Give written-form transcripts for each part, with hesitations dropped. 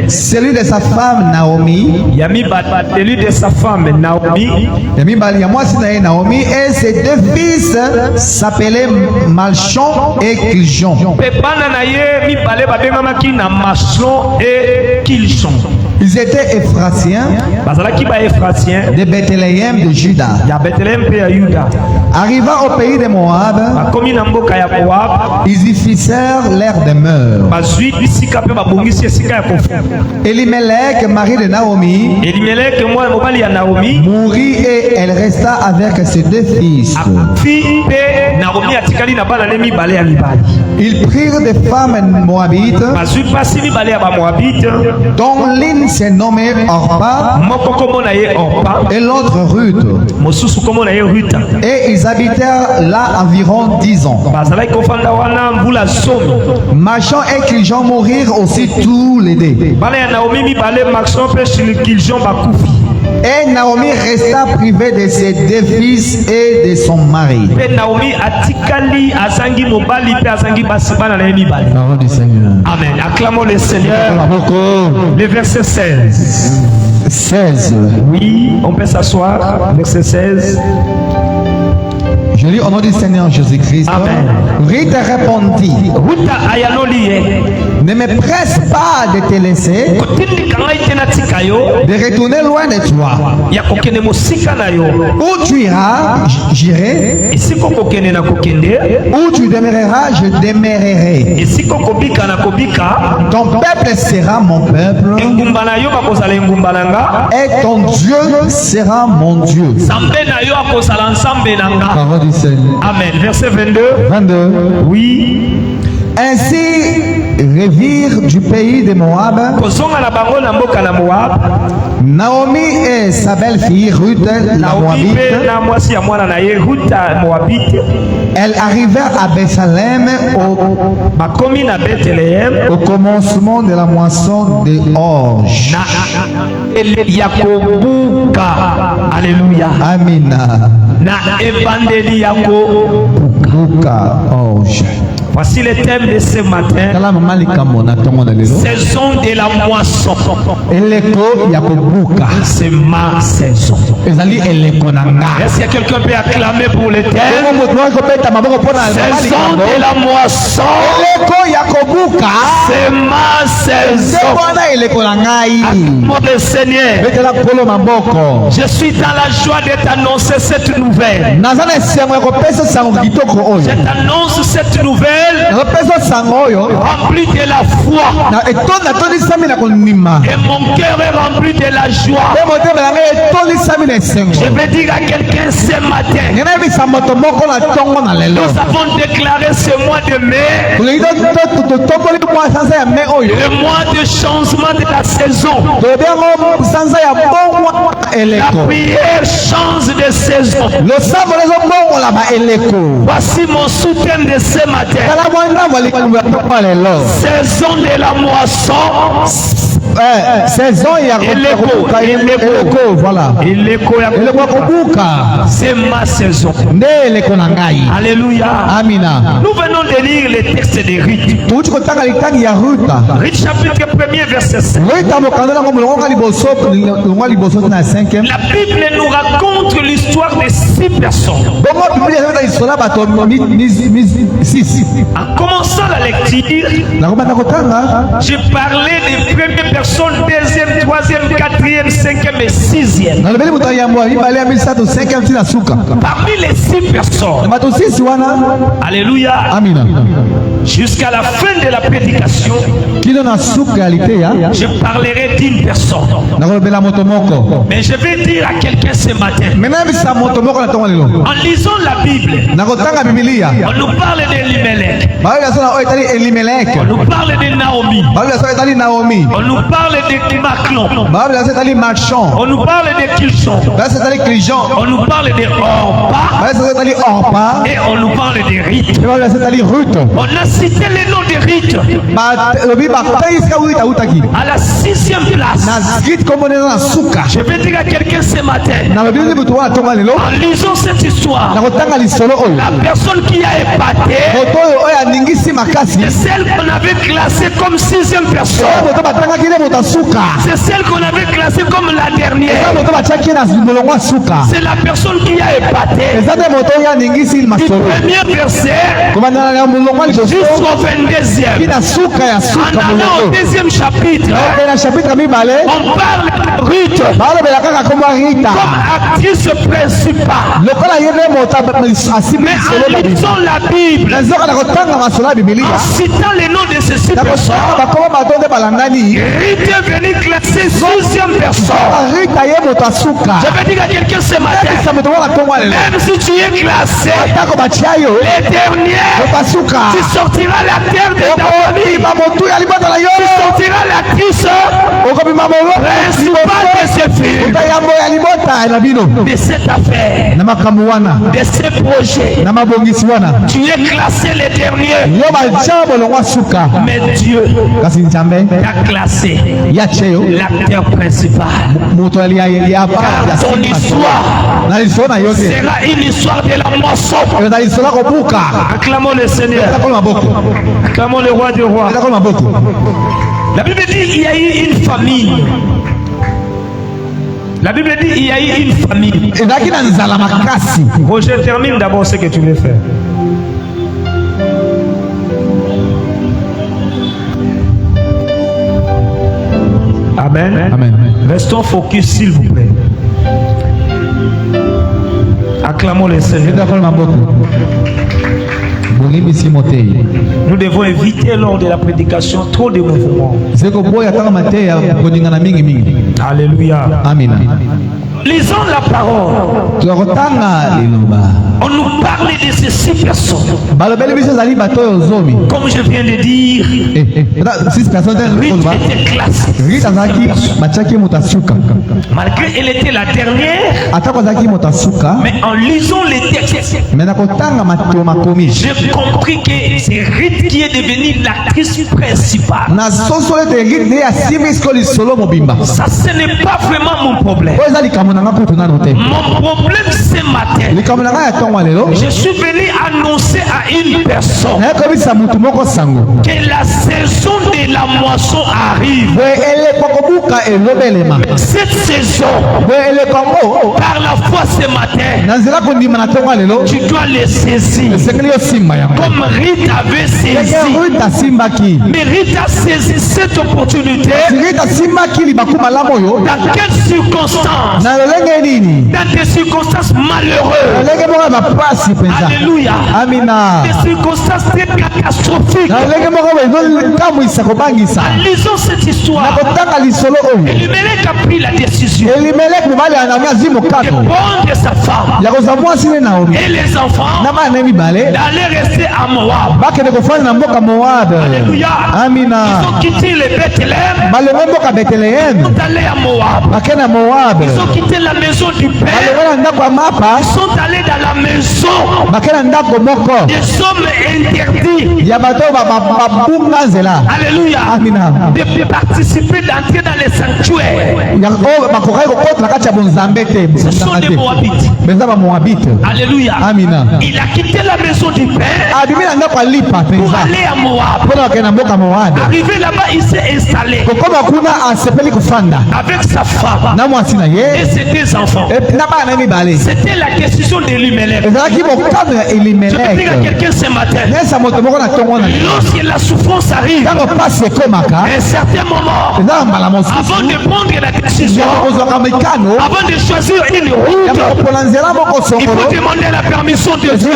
celui de sa femme Naomi, celui de sa femme Naomi, Naomi, et ses deux fils s'appelaient Malchon et Kiljon. Ils étaient Éphratiens de Bethléem de Juda. Arrivant au pays de Moab, ils y fixèrent leur demeure. Elimelech, mari de Naomi, mourut et elle resta avec ses deux fils. Ils prirent des femmes moabites, dont l'une se nommait Orpa et l'autre Ruth. Et ils habitèrent là environ 10 ans. Malchon et Kiljon mourirent aussi tous les deux. Et Naomi resta privée de ses deux fils et de son mari. Parole du Seigneur. Amen. Acclamons le Seigneur. Le verset 16. 16. Oui, on peut s'asseoir. Verset 16. Je lis au nom du Seigneur Jésus-Christ. Amen. Ruth répondit: ne me presse pas de te laisser, de retourner loin de toi. Où tu iras, j'irai. Où tu demeureras, je demeurerai. Ton peuple sera mon peuple, et ton Dieu sera mon Dieu. Parole du Seigneur. Amen. Verset 22. 22. Oui. Ainsi revirent du pays de Moab Naomi et sa belle-fille Ruth la Moabite. Elle arriva à Bethléem au commencement de la moisson des orges. Alléluia. Amina. Orge. Voici le thème de ce matin. Saison de la moisson. C'est ma saison. Est-ce que quelqu'un peut acclamer pour le thème? Saison de la moisson. C'est ma saison. Mon Seigneur, je suis dans la joie de t'annoncer cette nouvelle. Je t'annonce cette nouvelle rempli de la foi, et mon cœur est rempli de la joie. Je vais dire à quelqu'un ce matin, nous avons déclaré ce mois de mai le mois de changement de la saison. La prière change de saison. Voici mon soutien de ce matin. Saison de la moisson. Saison voilà. C'est ma saison. Alléluia. Amina. Nous venons de lire les textes de Ruth. Ruth chapitre 1er verset 5. La Bible nous raconte l'histoire de 6 personnes. En commençant la lecture, je parlais des premières personnes, deuxième, troisième, quatrième, cinquième et sixième. Parmi les 6 personnes, alléluia, jusqu'à la fin de la prédication, je parlerai d'une personne. Mais je vais dire à quelqu'un ce matin, en lisant la Bible, on nous parle d'Elimelech, on nous parle de Naomi, on nous parle de Maclon, on nous parle de Kiljon, on nous parle de Orpa, et on nous parle de Ruth. On a cité le nom de Rite. À la 6e place. Je vais dire à quelqu'un ce matin, en lisant cette histoire, la personne qui a épaté, c'est celle qu'on avait classée comme 6e personne. C'est celle qu'on avait classée comme la dernière. C'est la personne qui a épaté. Du premier verset jusqu'au 22e. En allant au 2e chapitre, on parle de Ruth comme actrice principale. Mais en lisant la Bible, en citant les noms de ces 6 personnes, Ruth est venue classer 6e personne. Je vais dire à quelqu'un ce matin, même si tu es classé les dernières, tu sortiras la terre de ta famille. Tu sortiras l'actrice principale de ce film, de cette affaire, de ce projet. Tu es classé les derniers, mais Dieu t'a classé l'acteur principal. Ton histoire sera une histoire de la moisson. Acclamons le Seigneur. Acclamons le roi du roi. La Bible dit qu'il y a eu une famille. La Bible dit qu'il y a eu une famille. Roger, termine d'abord ce que tu veux faire. Amen. Amen. Restons focus, s'il vous plaît. Acclamons le Seigneur. Nous devons éviter lors de la prédication trop de mouvements. Alléluia. Amen. Lisons la parole. On nous parle de ces 6 personnes. Comme je viens de dire, Ruth était classée. Malgré qu'elle était la dernière, mais en lisant les textes, j'ai compris que c'est Ruth qui est devenue l'actrice principale. Ça, ce n'est pas vraiment mon problème. Mon problème ce matin, je suis venu annoncer à une personne que la saison de la moisson arrive. Cette saison, par la foi ce matin, tu dois le saisir comme Ruth avait saisi. Mais Ruth a saisi cette opportunité. Dans quelles circonstances? Dans des circonstances malheureuses. Alléluia. Des circonstances très catastrophiques. En lisant cette histoire, Elimelech a pris la décision de prendre sa femme et les enfants d'aller rester à Moab. Alléluia. Ils ont quitté le Bethléem. Ils sont allés à Moab. Ils ont quitté la maison du Père. Ils sont allés dans la maison des hommes interdits. Alléluia. De participer, d'entrer dans les sanctuaires. Ce sont des Moabites. Alléluia. Il a quitté la maison du Père pour aller à Moab. Arrivé là-bas, il s'est installé avec sa femme et ses 2 enfants. C'était la décision d'Elimelech. Je veux dire à quelqu'un ce matin, lorsque la souffrance arrive, à un certain moment, avant de prendre la décision, avant de choisir une route, il faut demander la permission de Dieu.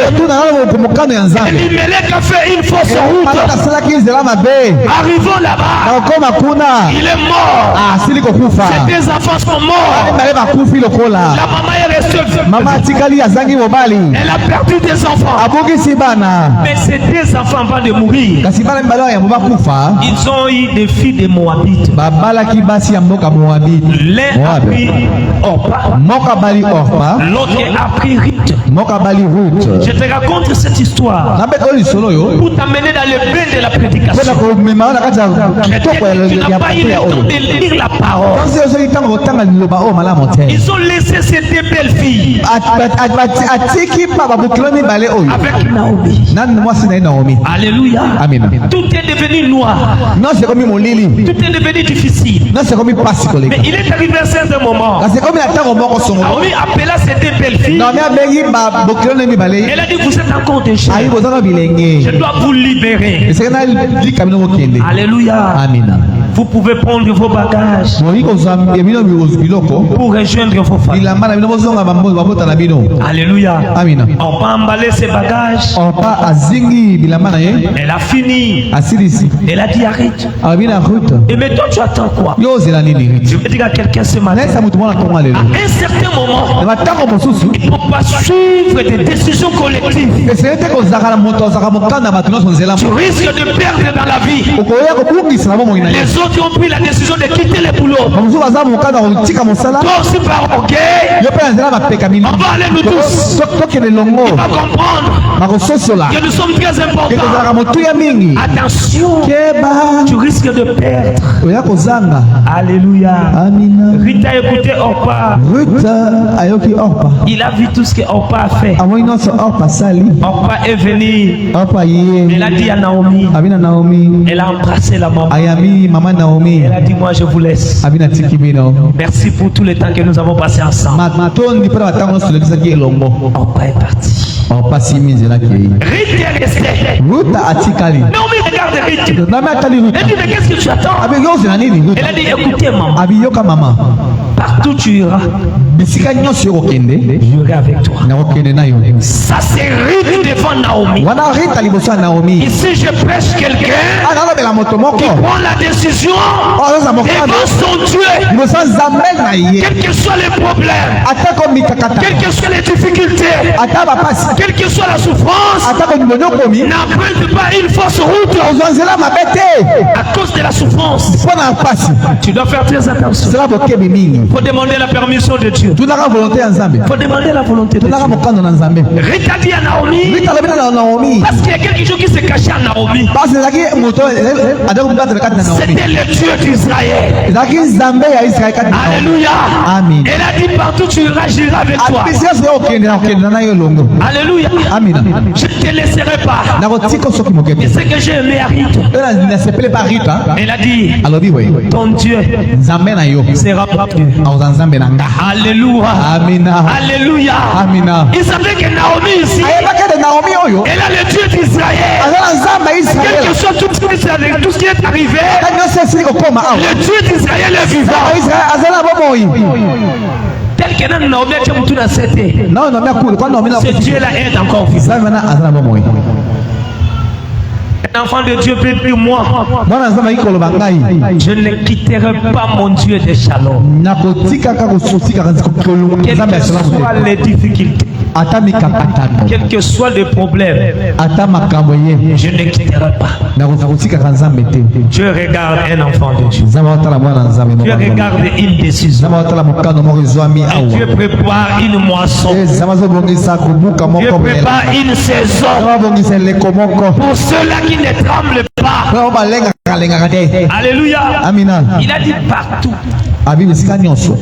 Elimelech a fait une fausse route. Arrivons là-bas, il est mort. Ses 2 enfants sont morts. La maman est restée veuve. Elle a perdu des enfants. Mais ces 2 enfants avant de mourir, ils ont eu eu des filles de Moabites. L'un a pris Orpa, l'autre a pris Ruth. Je te raconte cette histoire pour t'amener dans le bain de la prédication. Tu n'as pas eu le temps de lire la parole. Ils ont laissé ces deux belles filles avec Naomi. Alléluia. Tout est devenu noir. Tout est devenu difficile. Mais il est arrivé à un certain moment. Naomi appela ces deux belles filles. Elle a dit, vous êtes encore des jeunes. Je dois vous libérer. Alléluia. Vous pouvez prendre vos bagages pour rejoindre vos familles. Alléluia. On va emballer ses bagages. Elle a fini. Elle a dit arrête. Et maintenant tu attends quoi? Je vais dire à quelqu'un ce matin. À un certain moment, il ne faut pas suivre des décisions collectives. Tu risques de perdre dans la vie. Les autres ont pris la décision de quitter le boulot. Toi aussi par orgueil, on va aller nous tous. Il va comprendre que nous sommes très importants. Attention, tu risques de perdre. Alléluia. Ruth a écouté Orpa. Il a vu tout ce que Orpa a fait. Orpa est venu. Elle a dit à Naomi. Elle a embrassé la maman. Elle a dit, moi je vous laisse. Merci pour tout le temps que nous avons passé ensemble. Orpa est parti. Ruth est restée. Naomi regarde Ruth. Elle dit, mais qu'est-ce que tu attends? Elle a dit, écoutez maman. Partout tu iras, j'irai avec toi. Ça c'est Ruth devant Naomi. Ici je prêche quelqu'un qui prend la décision devant son Dieu. Quel que soit le problème, quelles que soient les difficultés, quelle que soit la souffrance, n'emprunte pas une fausse route à cause de la souffrance. Tu dois faire très attention. Il faut demander la permission de Dieu. Il faut demander la volonté de Dieu. Ruth a dit à Naomi, parce qu'il y a quelque chose qui s'est caché à Naomi. C'était le Dieu d'Israël. Alléluia. Elle a dit, partout tu iras, j'irai avec toi. Alléluia. Je ne te laisserai pas. Et ce que j'ai aimé à Ruth, elle a dit, ton Dieu sera pour Dieu. Alléluia. Alléluia. Il savait que Naomi ici, elle a le Dieu d'Israël. Quel que soit tout ce qui est arrivé, le Dieu d'Israël est vivant. Tel que Naomi a tout dans cette terre. Ce Dieu-là est encore vivant. Un enfant de Dieu peut dire moi, je ne quitterai pas mon Dieu de shalom. Quelles que soient les difficultés, quel que soit le problème, je ne quitterai pas. Dieu regarde un enfant de Dieu. Dieu regarde une décision. Et Dieu prépare une moisson. Dieu prépare une saison pour ceux-là qui ne tremblent pas. Alléluia. Il a dit partout.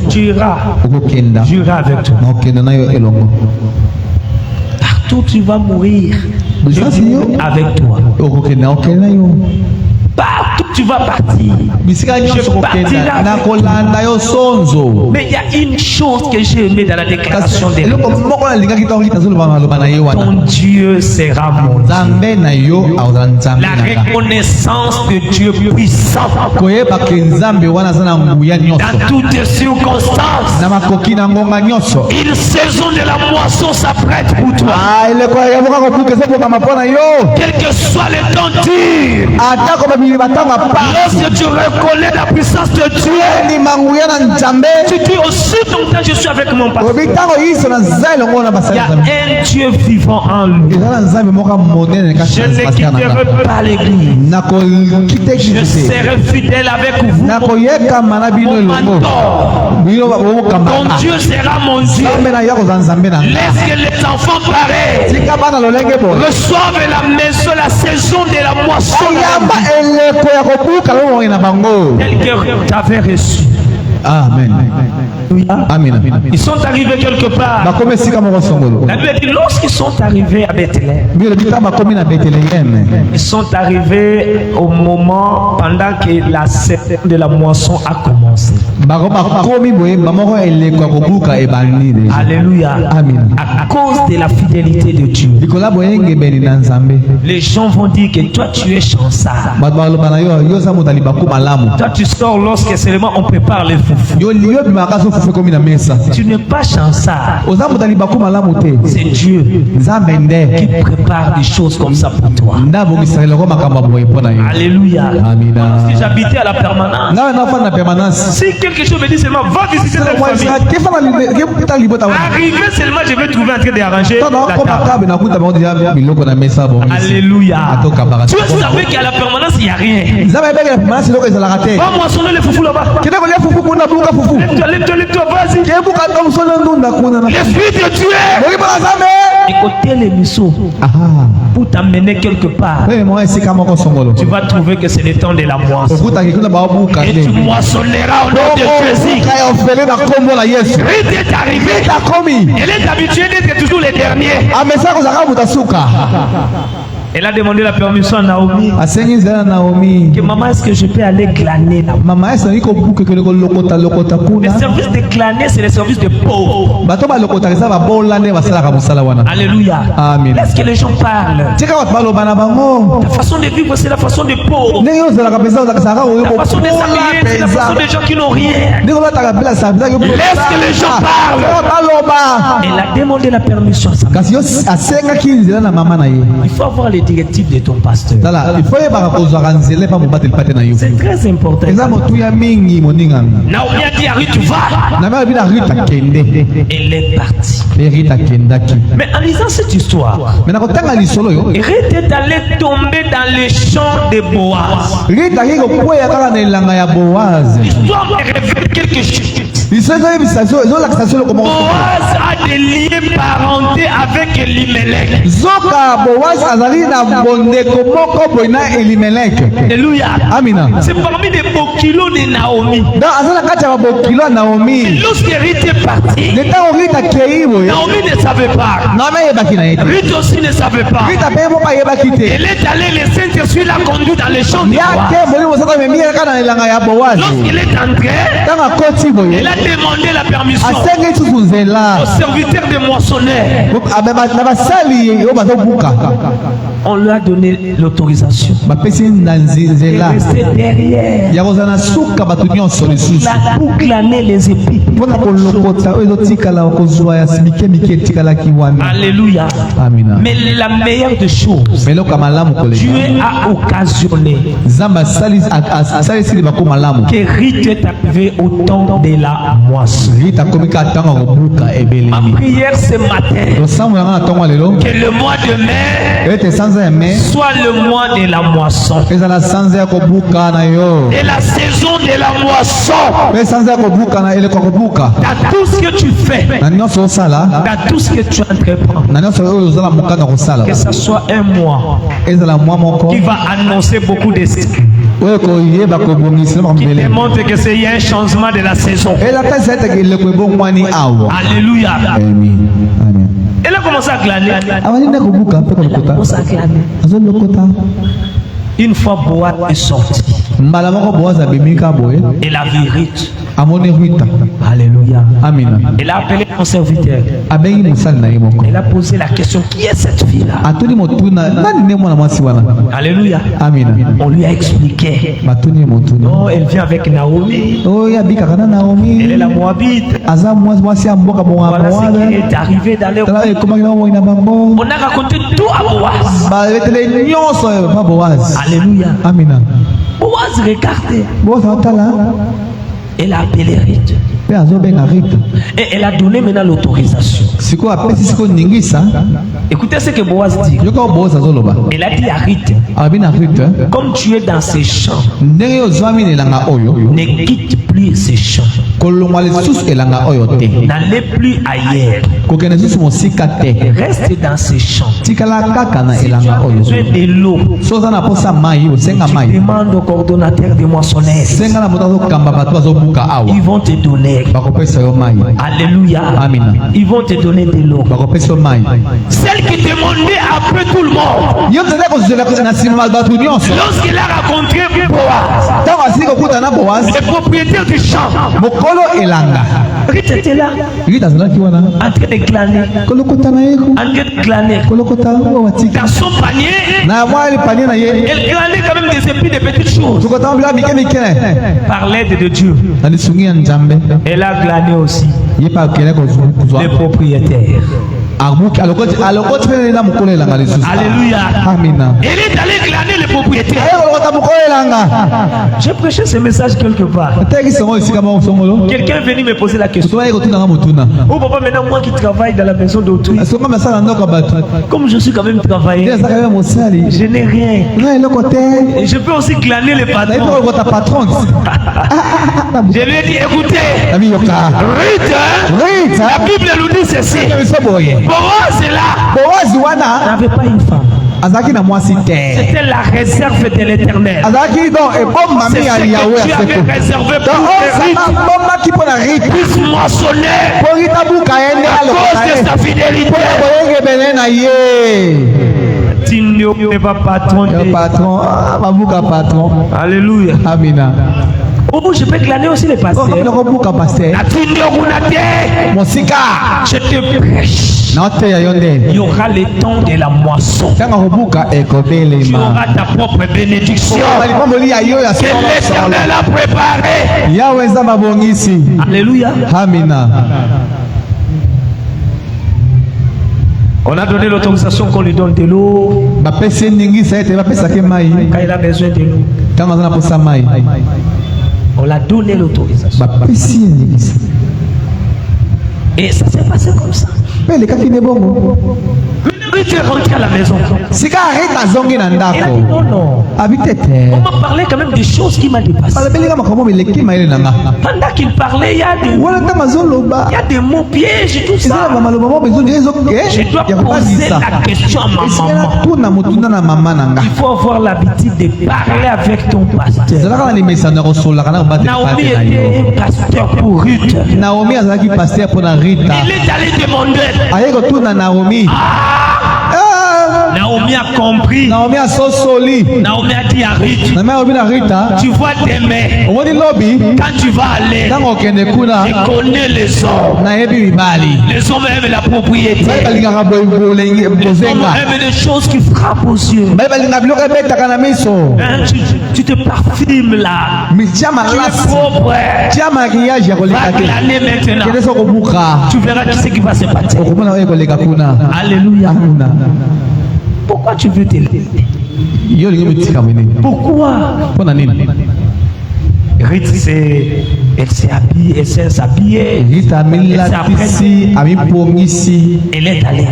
Tu iras. J'irai avec toi. Partout tu vas mourir. Je suis avec toi. Partout tu vas partir. Je partirai avec toi. Mais il y a une chose que j'ai aimée dans la déclaration de Dieu. Ton Dieu sera mon Dieu. La reconnaissance de Dieu puissant dans toutes les circonstances. Une saison de la moisson s'apprête pour toi. Quel que soit le temps dur, lorsque tu reconnais la puissance de Dieu, tu dis aussi longtemps je suis avec mon pasteur. Il y a un Dieu vivant en lui. Je ne quitterai pas l'église. Je serai fidèle avec vous. Mon Dieu sera mon Dieu. Laisse que les enfants pareils reçoivent la maison, la saison de la moisson tel que tu avais reçu. Amen. Amen. Ils sont arrivés quelque part. La Bible dit lorsqu'ils sont arrivés à Bethléem, ils sont arrivés au moment pendant que la saison de la moisson a commencé. Alléluia. Amen. À cause de la fidélité de Dieu, les gens vont dire que toi tu es chancard. Toi tu sors lorsque seulement on prépare les foufous. Tu n'es pas chancard. C'est Dieu qui prépare des choses comme ça pour toi. Alléluia. Si j'habitais à la permanence, si quelque chose me dit seulement va visiter ta famille, arrivé seulement je vais trouver en train d'arranger la table. Alléluia. Tu savais qu'à la permanence il n'y a rien. Va moissonner les foufous là-bas. Lève-toi, vas-y. L'esprit de Dieu écoutez les missions pour t'amener quelque part. Tu vas trouver que c'est le temps de la moisson. Et tu moissonneras au nom de Jésus. Ruth est arrivée. Elle est habituée d'être toujours les derniers. Elle a demandé la permission à Naomi. Que maman, est-ce que je peux aller glaner là? Le service de glaner, c'est le service de pauvres. Alléluia. Amen. Est-ce que les gens parlent? La façon de vivre, c'est la façon des pauvres. La façon de s'habiller, c'est la façon des gens qui n'ont rien. Laisse que les gens parlent. Elle a demandé la permission à sa maman. Il faut avoir les directives de ton pasteur. C'est très important. Naomi a dit à Ruth, va. Elle est partie. Mais en lisant cette histoire, Ruth est allée tomber dans les champs de Boaz. L'histoire me révèle quelque chose. Boaz a des liens parentés avec Elimelech. Alléluia. C'est parmi les beaux kilos de Naomi. Et lorsque Ruth est partie, Naomi ne savait pas. Ruth aussi ne savait pas. Elle est allée laisser Jésus la conduire dans les champs de Boaz. Lorsqu'elle est entrée, elle a demandé la permission au serviteur des moissonneurs. On lui a donné l'autorisation. Elle est restée derrière pour glaner les épis. Alléluia. Mais la meilleure des choses, Dieu a occasionné que Ruth est arrivé au temps de la moisson. Ma prière ce matin, que le mois de mai soit le mois de la moisson, et la saison de la moisson. Dans tout ce que tu fais, dans tout ce que tu entreprends, que ce soit un mois qui va annoncer beaucoup de signes, qui démontre que c'est un changement de la saison. Alléluia. Elle a commencé à glaner. Une fois Boaz est sorti, elle a vu Ruth. Alléluia. Amen. Elle a appelé son serviteur. Elle a posé la question, qui est cette fille-là? Alléluia. Amen. On lui a expliqué. Oh, elle vient avec Naomi. Elle est la Moabite. Voilà ce qui est arrivé dans leur vie. On a raconté tout à Boaz. Alléluia. Amen. Boaz, regardez. Boaz atala. Elle a appelé Ruth. Pe azobenga Ruth. Et elle a donné maintenant l'autorisation. Siko apesi siko ningisa. Écoutez ce que Boaz dit. Yoko Boaz azoloba. Elle a dit à Ruth. Abina Ruth. Comme tu es dans ces champs. Ndenge ozwami nelanga oyo. Ne quitte plus ces champs. Kolongwa lisusu elanga oyo te. N'allez plus ailleurs. Kokende lisusu mosika te. Reste dans ces champs. Tikala kaka na elanga oyo. Tu as besoin de l'eau. Soza na posa mai osenga mai. Tu demandes au coordonnateur de moissonneurs. Senga na moto azokamba bato azobuka awa. Ils vont te donner. Bakopesa yo mai. Alléluia. Amina. Ils vont te donner de l'eau. Bakopesa yo mai. Celle qui demandait après tout le monde. Yo tende kozela na sima bato nyonso. Lorsqu'il a rencontré Boaz. Tango asili kokuta na Boaz. Le propriétaire du champ. Mokolo elanga. Ruth était là. Ruth azalaki wana. En train de glaner. Kolokota na ye. En train de glaner. Kolokota ngo watika. Dans son panier. Na mwali panier na ye. Elle glanait quand même des épis de petites choses. Tukota mbila mike mike. Par l'aide de Dieu. Na lisungi ya Nzambe. Elle a glané aussi. Yepa kele kozwa. Le propriétaire. Alokoti pene na mokolo elanga lisusu. Alléluia. Amina. Elle est allée glaner le propriétaire. Ayo kolokota mokolo elanga. J'ai prêché ce message quelque part. Quelqu'un est venu me poser la question. Oh papa, maintenant moi qui travaille dans la maison d'autrui. Comme je suis quand même travaillé, je n'ai rien. Et je peux aussi glaner le patron. Je lui ai dit, écoutez, Ruth, la Bible nous dit ceci. Boaz est là. Boaz n'avait pas une femme. C'était la réserve de l'Éternel. C'est ce que tu avais réservé pour Ruth. Puisse moissonner à cause de sa fidélité. Tu n'es pas patron. Alléluia. Amina. Oh, je peux glaner aussi les pasteurs. Je te prêche. Il y aura le temps de la moisson. Tu auras ta propre bénédiction que l'Éternel a préparée. Alléluia. Amina. On a donné l'autorisation qu'on lui donne de l'eau. Quand il a besoin de l'eau. On l'a donné l'autorisation. Et ça s'est passé comme ça. Ruth est rentrée à la maison. Et elle a dit non, non. On m'a parlé quand même des choses qui m'a dépassé. Pendant qu'il parlait, il y a des mots pièges, tout ça. Je dois poser la question à ma maman. Il faut avoir l'habitude de parler avec ton pasteur. Naomi était un pasteur pour Ruth. Il est allé demander. Naomi a compris. Naomi a dit à Ruth, tu vois demain, quand tu vas aller, je connais les hommes. Les hommes aiment la propriété. Les hommes aiment les choses qui frappent aux yeux. Tu te parfumes là. Tu es propre. Va glaner maintenant. Tu verras qui c'est qui va se battre. Alléluia. Pourquoi tu veux t'élever? Pourquoi? Ruth elle s'est habillée, elle s'est habillée. Elle est allée.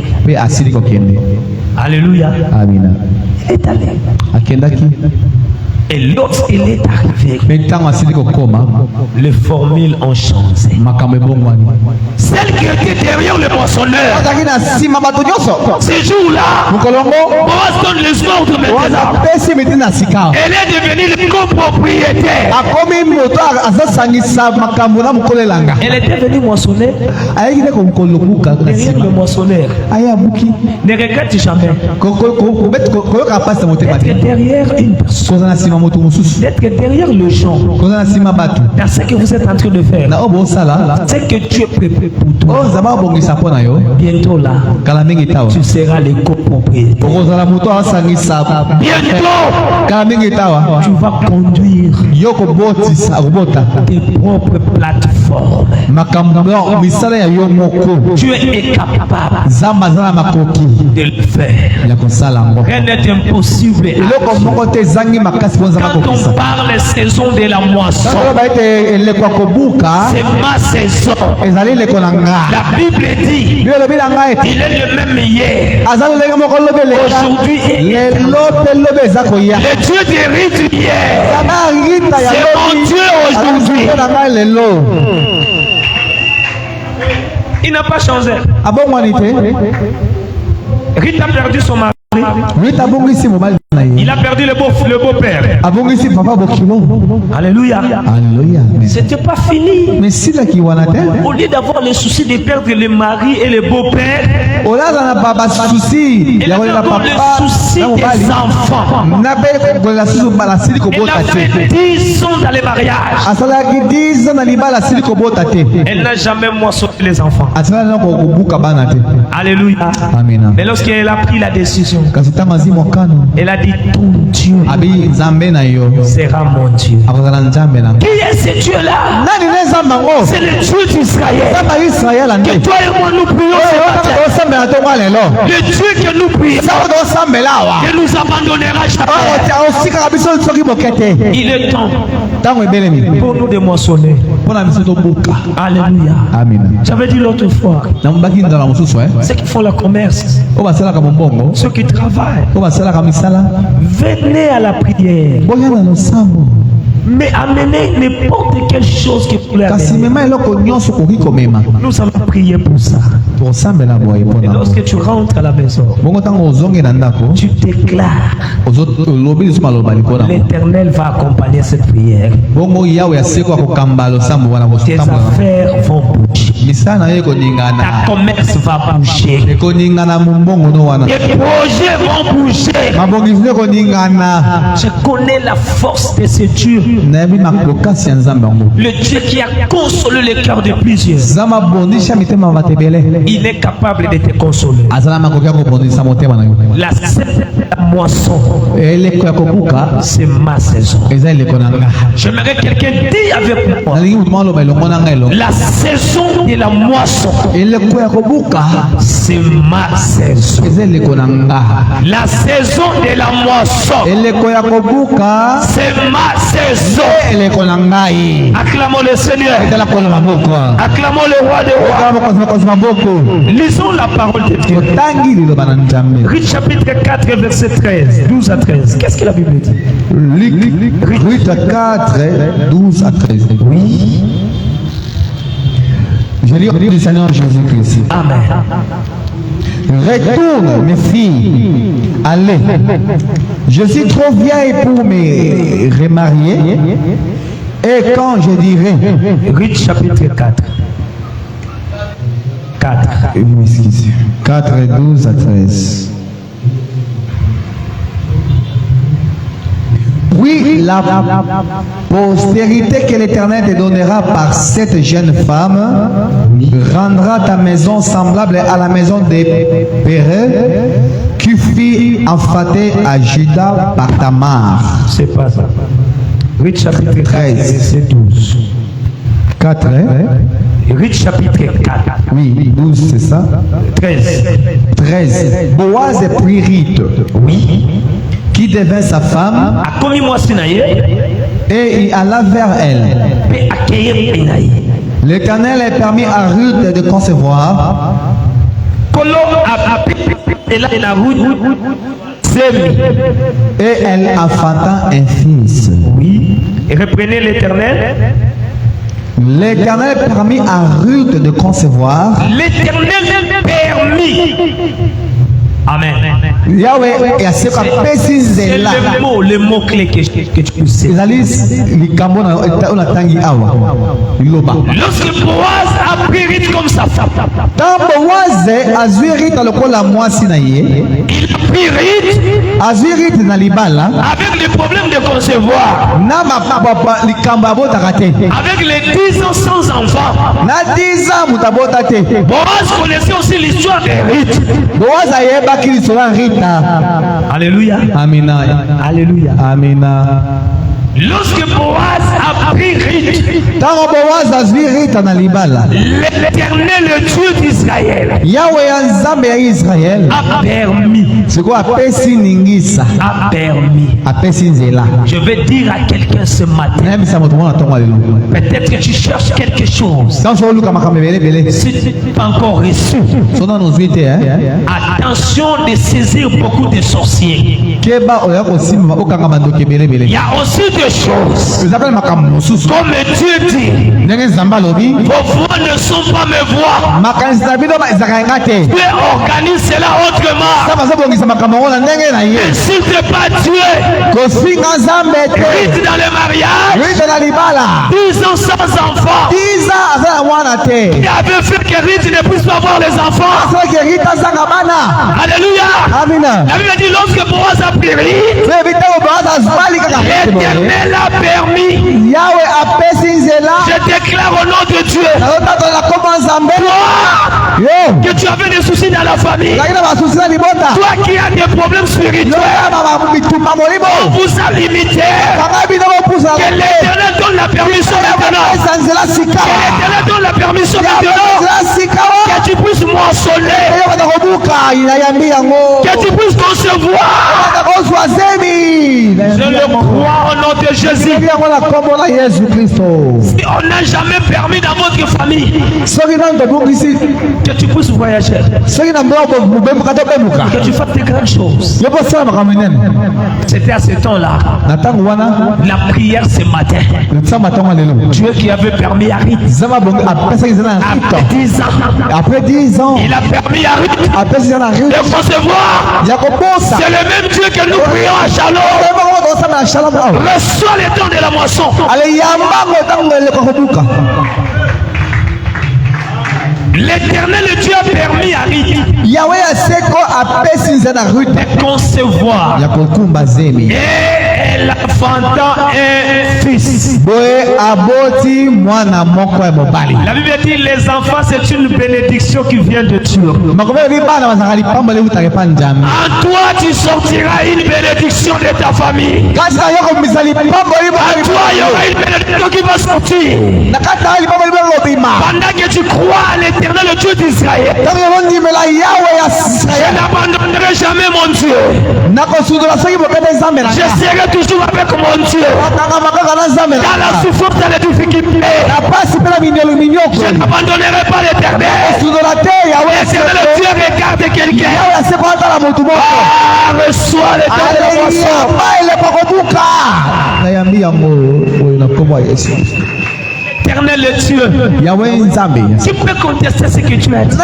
Alléluia. Elle est allée. Et l'autre, il est arrivé. Les formules ont changé. Celle qui était derrière le moissonneur, ces jours-là, Boaz donne les ordres maintenant. Elle est devenue le copropriétaire. Elle était venue moissonner derrière le moissonneur. Ne regrette jamais d'être derrière une personne. D'être derrière le champ. Dans ce que vous êtes en train de faire, c'est que Dieu prépare pour toi. Bientôt là, tu seras le copropriétaire. Bientôt, tu vas conduire tes propres plateformes. Tu es incapable de le faire. Rien n'est impossible. Quand on parle saison de la moisson, c'est ma saison. La Bible dit, il est le même hier, aujourd'hui et le Dieu des rites hier, c'est mon Dieu aujourd'hui. Il n'a pas changé. Rita a perdu son mari. Il a perdu le beau-père. Alléluia. C'était pas fini. Au lieu d'avoir le souci de perdre le mari et le beau-père, il avait encore le souci des enfants. Elle a fait 10 ans dans les mariages. Elle n'a jamais moissonné les enfants. Alléluia. Mais lorsqu'elle a pris la décision, elle a dit ton Dieu sera mon Dieu. Qui est ce Dieu-là? C'est le Dieu d'Israël. Que toi et moi nous prions ce matin. Le Dieu que nous prions ne nous abandonnera jamais. Il est temps pour nous de moissonner. Alléluia. J'avais dit l'autre fois, ceux qui font le commerce, ceux qui travaillent, venez à la prière, mais amenez n'importe quelle chose qui vous plaît. Nous allons prier pour ça. Et lorsque tu rentres à la maison, tu déclares, l'Éternel va accompagner cette prière. Tes affaires vont bouger. Ta commerce va bouger. Tes projets vont bouger. Je connais la force de ce Dieu. Le Dieu qui a consolé le cœur de plusieurs. Il est capable de te consoler. La moisson, c'est ma saison. J'aimerais que quelqu'un dise avec moi, la saison de la moisson, c'est ma saison. La saison de la moisson, c'est ma saison. Acclamons le Seigneur. Acclamons le roi des rois. Lisons la parole de Dieu. Luc chapitre 4 verset 13, 12 à 13. Qu'est-ce que la Bible dit? Luc 4, 12 à 13. Oui. Je lis du Seigneur Jésus-Christ. Amen. Retourne, mes filles, allez. Je suis trop vieille pour me remarier. Et quand je dirai... Luc chapitre 4. 4, 12 à 13. Oui, la postérité que l'Éternel te donnera par cette jeune femme rendra ta maison semblable à la maison des Pérez qui fut enfanté à Juda par Tamar. C'est pas ça. Luc chapitre 13, verset 12. 4, hein? Luc chapitre 4. Oui, 12, c'est ça. 13. Boaz prit Ruth. Oui. Qui devint sa femme. Et il alla vers elle. L'Éternel a permis à Ruth de concevoir. Et elle enfanta un fils. Oui. Et reprenez l'Éternel. L'Éternel permit à Ruth de concevoir. L'Éternel permit. Amen. Yahweh c'est le mot clé que tu peux saisir. Lorsque Boaz a pris Ruth comme sa femme, il a pris Ruth avec le problème de concevoir, avec les 10 ans sans enfant. Boaz connaissait aussi l'histoire de Ruth. Alléluia. Amina. Alléluia. Amina. Lorsque Boaz a pris Ruth, L'Éternel, le Dieu d'Israël, a permis. Je vais dire à quelqu'un ce matin, peut-être que tu cherches quelque chose. Si tu n'as pas encore reçu, attention de saisir beaucoup de sorciers. Il y a aussi des choses. Comme Dieu dit, vos voix ne sont pas mes voix. Dieu organise cela autrement. N'insulte pas Dieu. Rite dans le mariage. 10 ans sans enfant. Il avait fait que Rite ne puisse pas avoir les enfants. Alléluia. La Bible dit lorsque Boaz a péri, l'Éternel a permis. Je déclare au nom de Dieu, toi que tu avais des soucis dans la famille, toi qui as des problèmes spirituels, on vous a limité. Que l'Éternel donne la permission maintenant. Que l'Éternel donne la permission maintenant. Que tu puisses moissonner. Que tu puisses concevoir. Je le crois au nom de Jésus. Si on n'a jamais permis dans votre famille que tu puisses voyager, que tu fasses des grandes choses. C'était à ce temps-là. La prière ce matin. Dieu qui avait permis à Rite. Après 10 ans, il a permis à Rite de concevoir. C'est le même Dieu que nous prions à Shalom. Reçois les dons de la moisson. L'Éternel Dieu a permis à Rite de concevoir. Et elle enfanta un fils. La Bible dit les enfants c'est une bénédiction qui vient de Dieu. En toi tu sortiras une bénédiction de ta famille. En toi il y aura une bénédiction qui va sortir. Pendant que tu crois à l'Éternel, le Dieu d'Israël, je n'abandonnerai jamais mon Dieu. Je serai toujours avec mon Dieu. Dans la souffrance, dans les difficultés, je n'abandonnerai pas l'Éternel. L'Éternel, le Dieu regarde quelqu'un. Reçois Éternel Dieu, tu peux contester ce que tu as dit.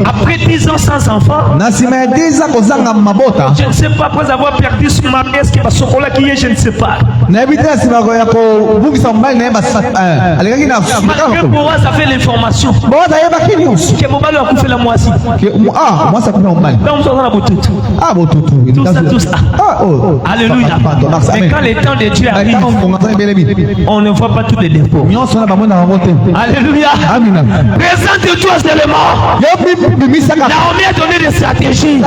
Après 10 ans sans enfant, je ne sais pas, après avoir perdu son mari, est-ce qu'il va se coller qui est, je ne sais pas. Malgré Boaz a fait l'information que Boba lui a coupé la moitié. Tout ça. Alléluia. Mais quand le temps de Dieu arrive, on ne voit pas tous les défauts. Alléluia. Présente-toi seulement. Naomi a donné des stratégies.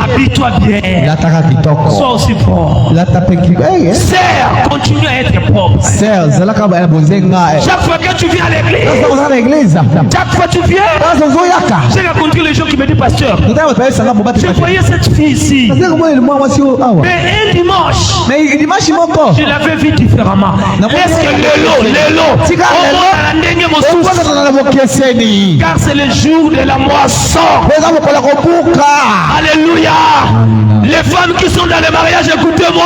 Habille-toi bien. Sois aussi fort. Sers, continue à être propre. Chaque fois que tu viens à l'église, chaque fois que tu viens, j'ai rencontré les gens qui me disent pasteur, je voyais cette fille ici, mais un dimanche, je l'avais vue différemment. Est-ce que car c'est le jour de la moisson. Alléluia. Les femmes qui sont dans le mariage, écoutez-moi.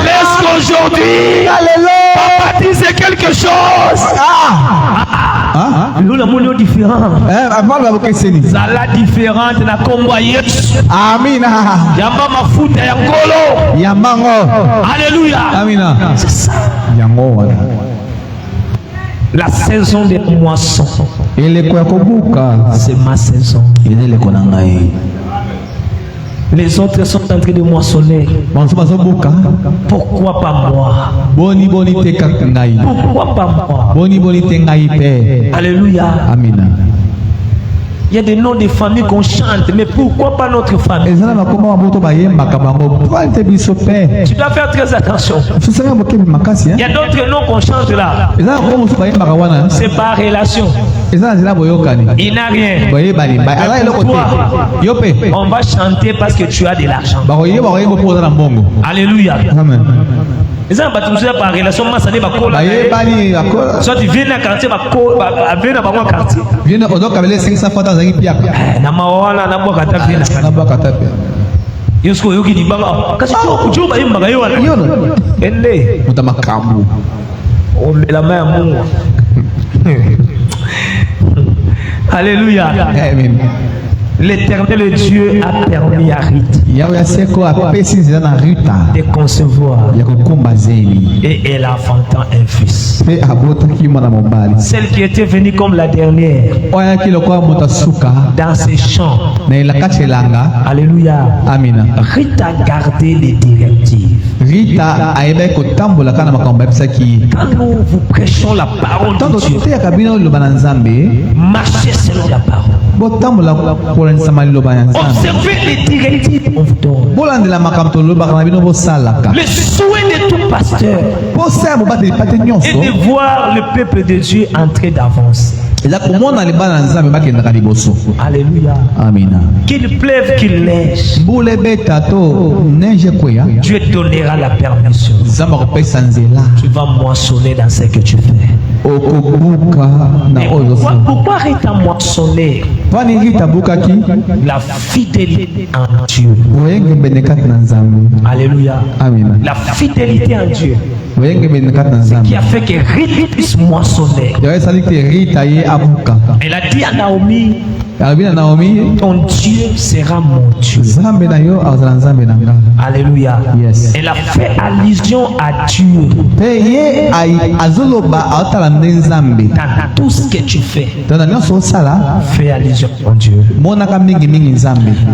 Laisse qu'aujourd'hui papa dise quelque chose. Nous le monde différent. Zala différente na kombo Yesu. Amina. Yamba mafuta ya ngolo. Yamango. Alléluia. Amina. C'est ça. Yango. La saison des moissons. C'est ma saison. Les autres sont en train de moissonner. Pourquoi pas moi? Pourquoi pas moi? Alléluia. Amina. Il y a des noms de familles qu'on chante, mais pourquoi pas notre famille? Tu dois faire très attention. Il y a d'autres noms qu'on chante là. C'est par relation. Il n'a rien. On va chanter parce que tu as de l'argent. Alléluia. Amen. Par relation, soit tu viens dans le quartier, quartier. Viens au doc avec 500 fois dans un piak. Alléluia. Amen. L'Éternel Dieu a permis à Rita de concevoir et elle a enfanté un fils. Celle qui était venue comme la dernière dans ses champs. Alléluia. Amen. Rita gardait les directives. Quand nous vous prêchons la parole de Dieu, marchez selon la parole. Observez les directives qu'on vous donne. Le souhait de tout pasteur est de voir le peuple de Dieu entrer d'avance. Alléluia. Amen. Qu'il pleuve, qu'il neige, Dieu donnera la permission. Tu vas moissonner dans ce que tu fais. Mais pourquoi Rita moissonner? La fidélité en Dieu. Alléluia. Amen. La fidélité en Dieu. Ce qui a fait que Rita puisse moissonner. Elle a dit à Naomi, ton Dieu sera mon Dieu. Alléluia. Yes. Elle a fait allusion à Dieu. Dans tout ce que tu fais, fais allusion à Dieu.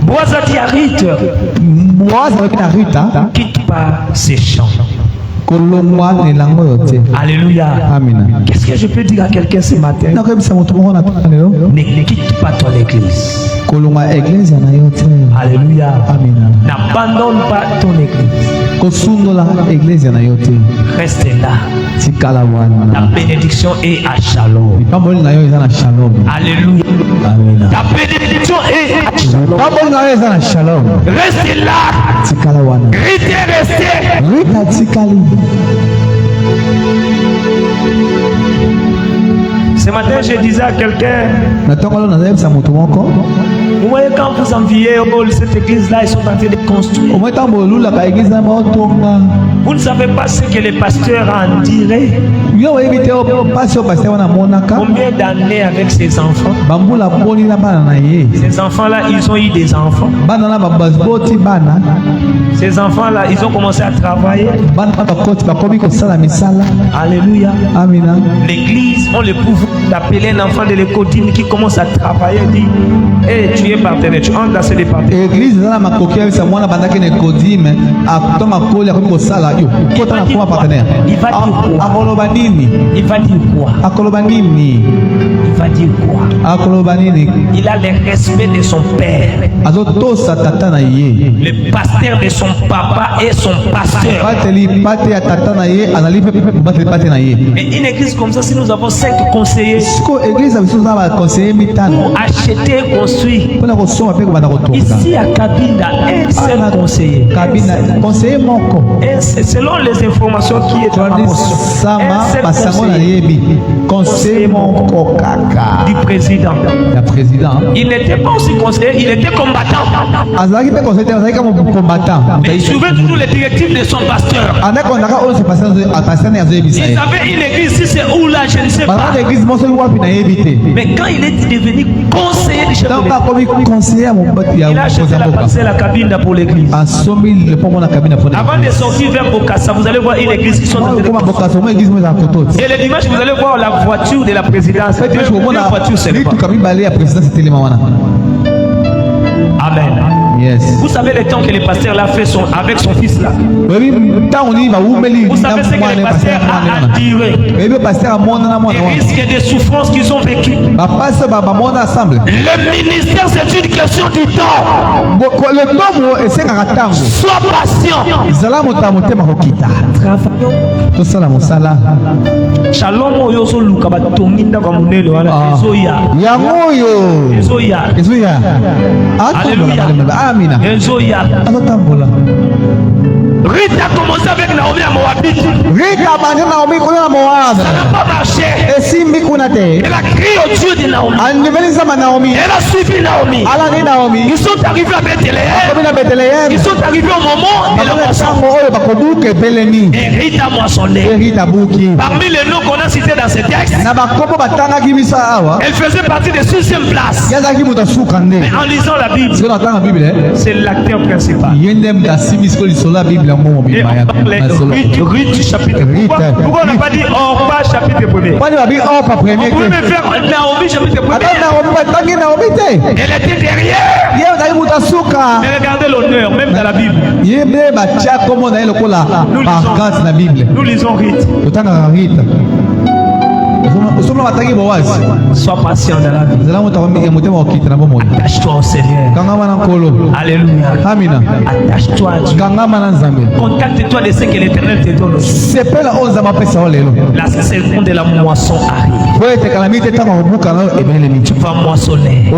Boaz a dit à Rita, quitte pas ces champs. Alléluia. Amen. Qu'est-ce que je peux dire à quelqu'un ce matin? Ne quitte pas ton église. Alléluia. Amen. N'abandonne pas ton église. Reste là. Ta bénédiction est à Shalom. Alléluia. Ta bénédiction est à Shalom. Reste là. Restez. Ce matin, je disais à quelqu'un, vous voyez quand vous enviez cette église-là, ils sont en train de construire. Vous ne savez pas ce que les pasteurs en diraient. Combien d'années avec ces enfants? Ces enfants-là, ils ont eu des enfants. Ces enfants-là, ils ont commencé à travailler. Alléluia. L'église, on le pouvoir d'appeler un enfant de l'école qui commence à travailler, dit, hey, tu es partenaire, tu entres dans ce département. L'église il va dire quoi? Il a le respect de son père. Le pasteur de son papa et son pasteur. Et une église comme ça, si nous avons 5 conseillers pour acheter et construire, ici à Kabinda, un seul conseiller. Selon les informations qui est dans la conseiller du président. Il n'était pas aussi conseiller, il était combattant. Mais il suivait toujours les directives de son pasteur. Il avait une église, si c'est où là, je ne sais pas. Mais quand il est devenu conseiller du chef de l'Église, il a acheté la parcelle à Kabinda pour l'église. Avant de sortir vers Bokassa, vous allez voir une église qui sont en train de construire. Et le dimanche, vous allez voir la voiture de la présidence. Amen. Yes. Vous savez le temps que le pasteur l'a fait avec son fils là. Vous savez ce que le pasteur a enduré. Les risques et des souffrances qu'ils ont vécues. Le ministère, c'est une question du temps. Sois patient. Shalom oyoso luka batonginda kwa munene wana ezoya. Ezoya. Alléluia. Amina. Ezoya. Ruth a commencé avec Naomi à Moabite. Rita bandi Naomi kuna Moab. Ça n'a pas marché. Esimbi kuna te. Elle a crié au Dieu de Naomi. Naomi. Elle a suivi Naomi. Naomi. Ils sont arrivés à Bethléem. Ils sont arrivés au moment de la moisson. Et Rita a moissonné. Parmi les noms qu'on a cités dans ce texte, elle faisait partie des 6e places. Mais en lisant la Bible, c'est l'acteur principal. Et Ruth chapitre. Pourquoi on n'a pas dit Orpa chapitre 1er? On pouvait même faire Naomi chapitre 1er. Elle était derrière. Mais regardez l'honneur, même dans la Bible. Nous lisons Ruth. Sois patient dans la vie. Attache-toi au Seigneur. Alléluia. Attache-toi à Dieu. Contacte-toi de ce que l'Éternel te donne. La saison de la moisson arrive. Tu vas moissonner.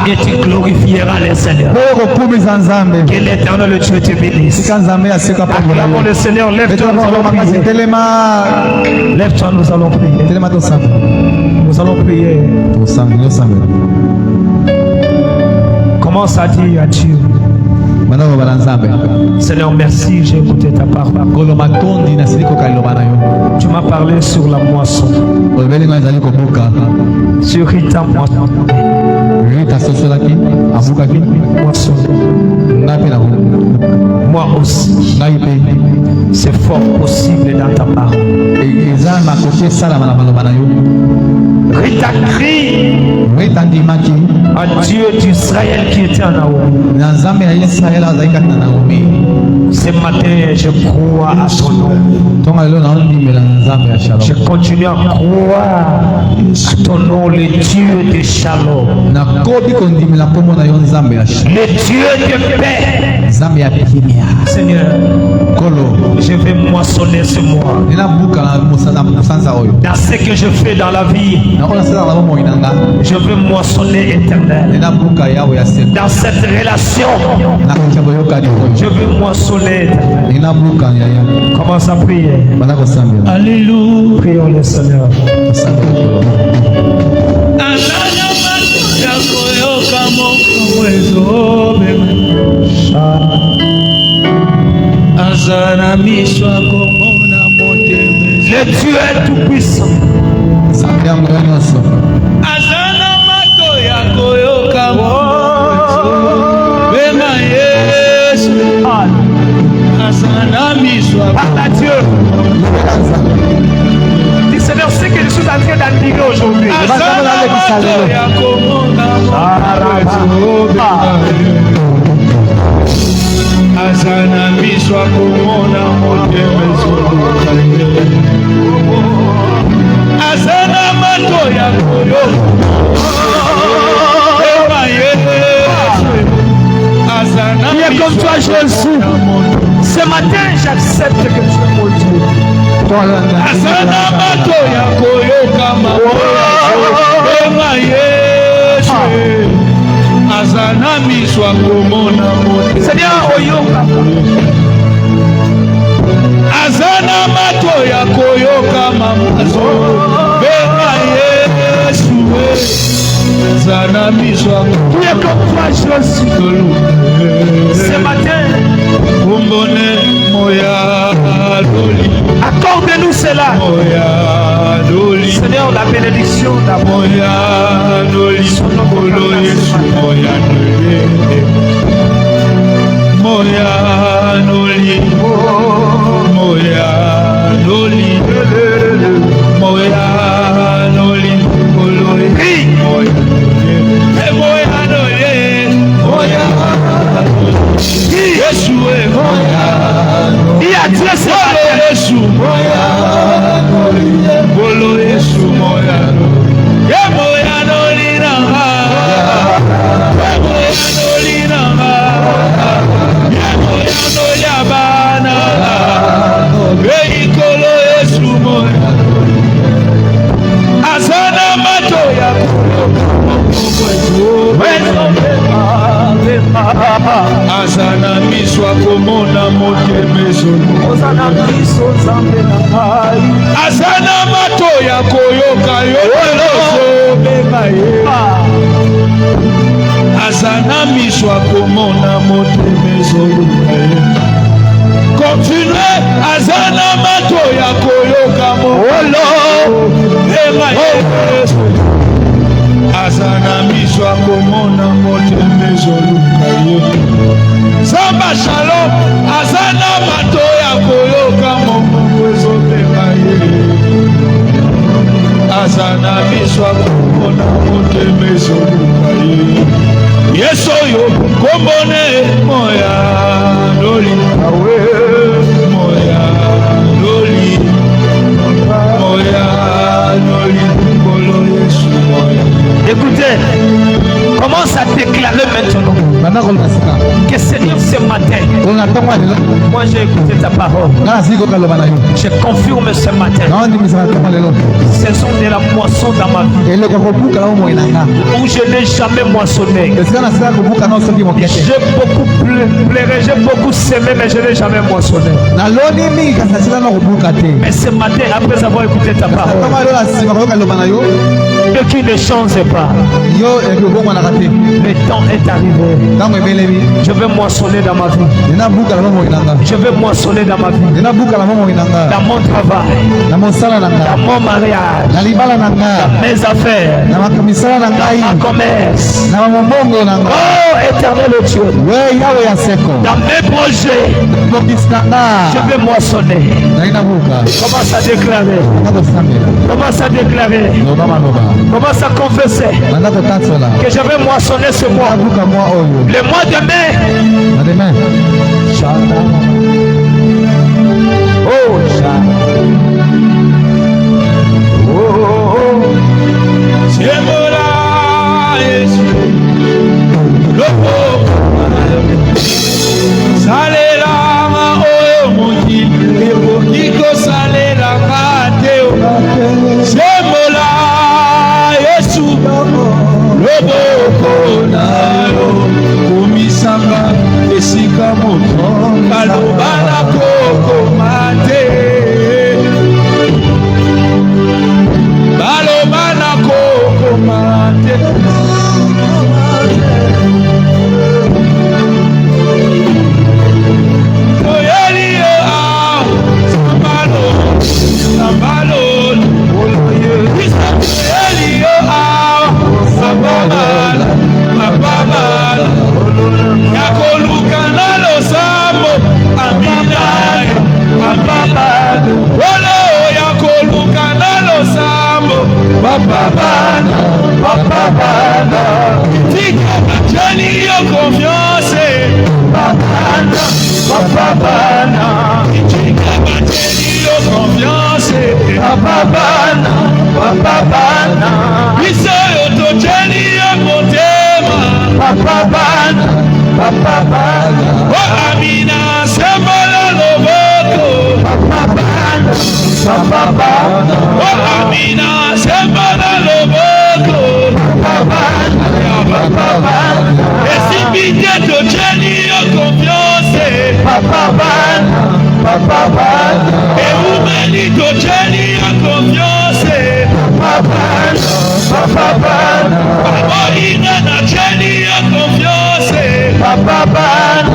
Et tu glorifieras le Seigneur. Que l'Éternel Dieu te bénisse. Acclamons le Seigneur. Lève-toi, nous allons prier. Lève-toi, nous allons prier. Nous allons prier. Commence à dire à Dieu: Seigneur, merci, j'ai écouté ta parole. Tu m'as parlé sur la moisson. Sur Rita moisson. Moi aussi. C'est fort possible dans ta parole. Rita crie à Dieu d'Israël qui était en Naomi. Ce matin, je crois à ton nom. Je continue à croire à ton nom, le Dieu de Shalom, le Dieu de paix. Seigneur, je vais moissonner ce mois. Dans ce que je fais dans la vie, je veux moissonner éternel. Dans cette relation, je veux moissonner éternel. Commence à prier. Alléluia. Prions le Seigneur. Le Dieu est tout puissant. Parle à Dieu. Dis Seigneur, c'est que je suis en train d'admirer aujourd'hui. Azana miswa komona motemezo Azana mato ya koyo Azana Viens comme toi Jésus. Ce matin j'accepte que tu es mon Dieu. Azana mato ya koyo kama Ema Yesu Azana miswa komona mote Seigneur oyoka. Azana mato ya koyoka mamazo Bema Yesu Azana miswa Viens comme toi Jésus. Ce matin Kumbone moya doli accorde-nous cela. Moya doli Seigneur, la bénédiction d'amour. Moya doli Kolo Yesu moya doli Moya doli Moya doli Moya doli Kolo Yesu Moya doli Moya doli Yesu moya Bolo Yesu moya Ye moya no linanga Ye moya no linanga Ye moya no yabana Ye ikolo Yesu moya Azana mato ya Azana miswa komona motemezo Azana mato ya koyoka yoloso Azana miswa komona motemezo Continue Azana mato ya koyoka molo Azana miswa komona motemezo lukaye Zamba shalom Azana mato ya koyoka motemezo lukaye Azana miswa komona motemezo lukaye Yeso yo komone moya loli awe moya loli moya loli kolo Yesu moya. Écoutez, commence à déclarer maintenant que Seigneur ce matin, moi j'ai écouté ta parole. Je confirme ce matin. Saison de la moisson dans ma vie. Où je n'ai jamais moissonné. J'ai beaucoup pleuré, j'ai beaucoup semé, mais je n'ai jamais moissonné. Mais ce matin, après avoir écouté ta parole, qui ne change pas. Le temps est arrivé. Je vais moissonner dans ma vie. Je vais moissonner dans ma vie. Dans mon travail. Dans mon mariage. Dans mes affaires. Dans ma commerce. Oh éternel Dieu. Dans mes projets. Je vais moissonner. Commence à déclarer. Commence à déclarer. Commence à confesser que je vais moissonner ce mois. Le mois de mai. Oh, esika moto baloba na kokoma te baloba na kokoma te toyeli yo sambalo sambalo toyeli yo sambalo mapabala yakoluka na losambo amina papa wala yakoluka na losambo papa bana tika jani yo confiance papa bana tika jani yo confiance papa bana biso yo to jani yo motema papa bana oh amina sembala loboko papa bana oh amina sembala loboko papa bana esibite to jeni yo confiance papa bana eumeni to jeni yo confiance papa bana amoina na jeni yo confiance papa bana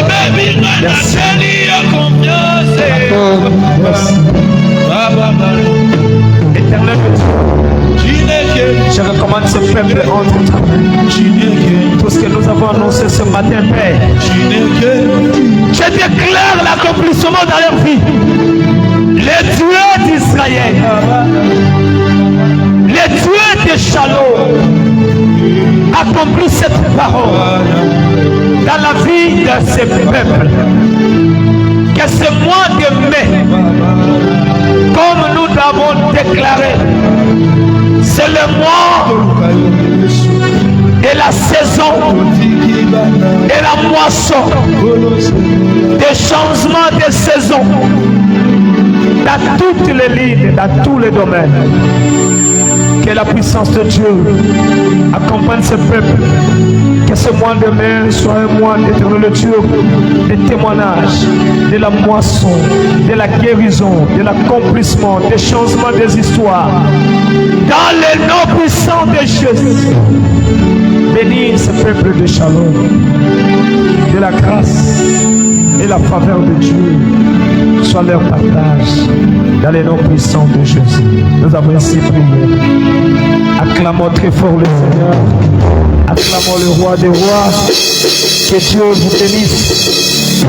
baby na jeni yo confiance papa bana éternel je recommande ce peuple entre ta main. Tout ce que nous avons annoncé ce matin, Père. Je déclare l'accomplissement dans leur vie. Les dieux d'Israël, les dieux de Shalom, accomplissent cette parole dans la vie de ces peuples. Que déclarer, c'est le mois et la saison et la moisson, des changements de saison dans toutes les lignes, dans tous les domaines. Que la puissance de Dieu accompagne ce peuple. Que ce mois de mai soit un mois d'éternité, de témoignage, de la moisson, de la guérison, de l'accomplissement, des changements des histoires. Dans le nom puissant de Jésus, bénis ce peuple de Shalom, de la grâce et la faveur de Dieu soit leur partage dans le nom puissant de Jésus. Nous avons ainsi prié. Acclamons très fort le Seigneur. Acclamons le roi des rois. Que Dieu vous bénisse.